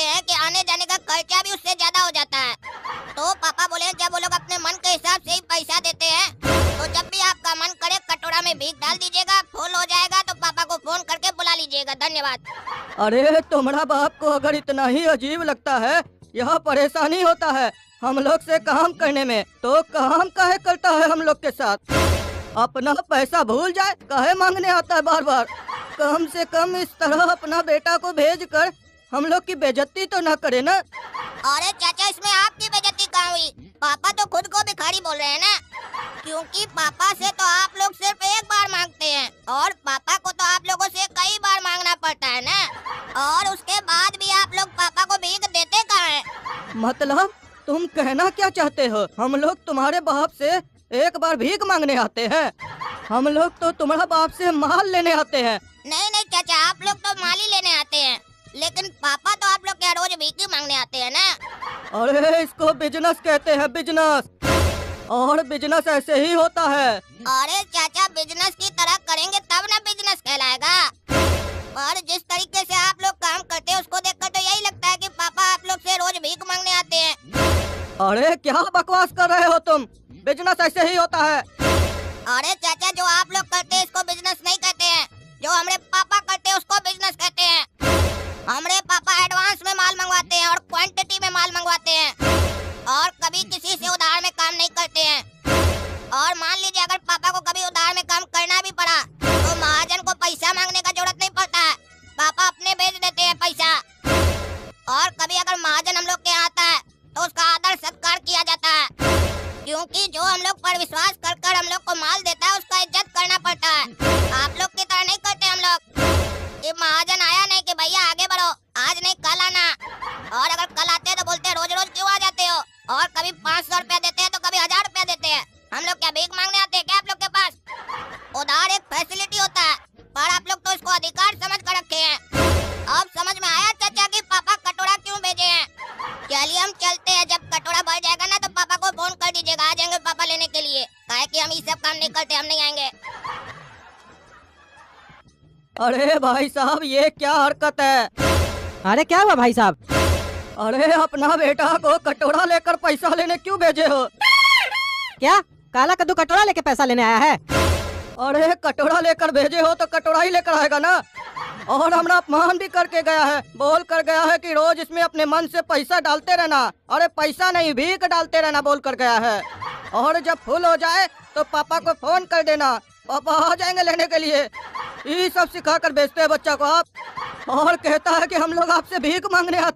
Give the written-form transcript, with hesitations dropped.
हैं कि आने जाने का खर्चा भी उससे ज्यादा हो जाता है। तो पापा बोले जब वो लोग अपने मन के हिसाब से ही पैसा देते हैं, तो जब भी आपका मन करे कटोरा में भीख डाल दीजिएगा, फुल हो जाएगा तो पापा को फोन करके बुला लीजिएगा। धन्यवाद। अरे तुम्हारा बाप को अगर इतना ही अजीब लगता है, यह परेशानी होता है हम लोग से काम करने में, तो काम काहे करता है हम लोग के साथ? अपना पैसा भूल जाए, काहे मांगने आता है बार बार? कम से कम इस तरह अपना बेटा को भेज कर हम लोग की बेइज्जती तो न करे ना। अरे चाचा, इसमें आपकी बेइज्जती कहाँ हुई? पापा तो खुद को भिखारी बोल रहे हैं ना, क्योंकि पापा से तो आप लोग सिर्फ एक बार मांगते हैं और पापा को तो आप लोगों से कई बार मांगना पड़ता है ना, और उसके बाद भी आप लोग पापा को भीख देते कहाँ हैं? मतलब तुम कहना क्या चाहते हो? हम लोग तुम्हारे बाप से एक बार भीख मांगने आते हैं? हम लोग तो तुम्हारा बाप से माल लेने आते हैं। नहीं नहीं चाचा, आप लोग तो माल ही लेने आते हैं, लेकिन पापा तो आप लोग क्या रोज भीख ही मांगने आते हैं ना। अरे इसको बिजनेस कहते हैं, बिजनेस, और बिजनेस ऐसे ही होता है। अरे चाचा, बिजनेस की तरह करेंगे तब ना बिजनेस कहलाएगा। और जिस तरीके से आप लोग काम करते हैं उसको देखकर तो यही लगता है कि पापा आप लोग से रोज भीख मांगने आते हैं। अरे क्या बकवास कर रहे हो तुम? बिजनेस ऐसे ही होता है। अरे चाचा, जो आप लोग करते हैं इसको बिजनेस नहीं कहते हैं, जो हमारे पापा करते हैं उसको बिजनेस कहते हैं। हमारे पापा एडवांस में माल मंगवाते हैं और क्वांटिटी में माल मंगवाते हैं, और कभी किसी से उधार में काम नहीं करते हैं। और मान लीजिए अगर पापा को कभी उधार में काम करना भी पड़ा तो महाजन को पैसा मांगने का जरूरत नहीं पड़ता है, पापा अपने भेज देते हैं पैसा। और कभी अगर महाजन हम लोग के यहाँ आता है तो उसका आदर सत्कार किया जाता है, क्योंकि जो हम लोग पर विश्वास कर हम लोग को माल देता है उसका इज्जत करना पड़ता है। आप लोग की तरह नहीं करते हम लोग कि महाजन आया नहीं कि भैया आगे बढ़ो, आज नहीं कल आना, और अगर कल आते हैं तो बोलते हैं रोज रोज क्यों आ जाते हो, और कभी 500 रुपया देते हैं तो कभी 1000 रुपया देते हैं। हम लोग क्या भीख मांगने आते हैं क्या आप लोग के पास? उधार एक फैसिलिटी होता है, पर आप लोग तो इसको अधिकार समझ कर रखे हैं। अब समझ में आया चाचा कि पापा कटोरा क्यों भेजे हैं? चलिए हम चलते हैं, जब कटोरा भर जाएगा ना तो पापा को फोन कर दीजिएगा, आ जाएंगे पापा लेने के लिए। काहे कि हम ये सब काम नहीं करते, हम नहीं आएंगे। अरे भाई साहब, ये क्या हरकत है? अरे क्या हुआ भाई साहब? अरे अपना बेटा को कटोरा लेकर पैसा लेने क्यों भेजे हो? क्या काला कद्दू कटोरा लेके पैसा लेने आया है? अरे कटोरा लेकर भेजे हो तो कटोरा ही लेकर आएगा ना। और हमारा अपमान भी करके गया है, बोल कर गया है कि रोज इसमें अपने मन से पैसा डालते रहना। अरे पैसा नहीं, भीख डालते रहना बोल कर गया है। और जब फुल हो जाए तो पापा को फोन कर देना, पापा आ जाएंगे लेने के लिए। ये सब सिखा कर भेजते हैं बच्चा को आप, और कहता है कि हम लोग आपसे भीख मांगने आते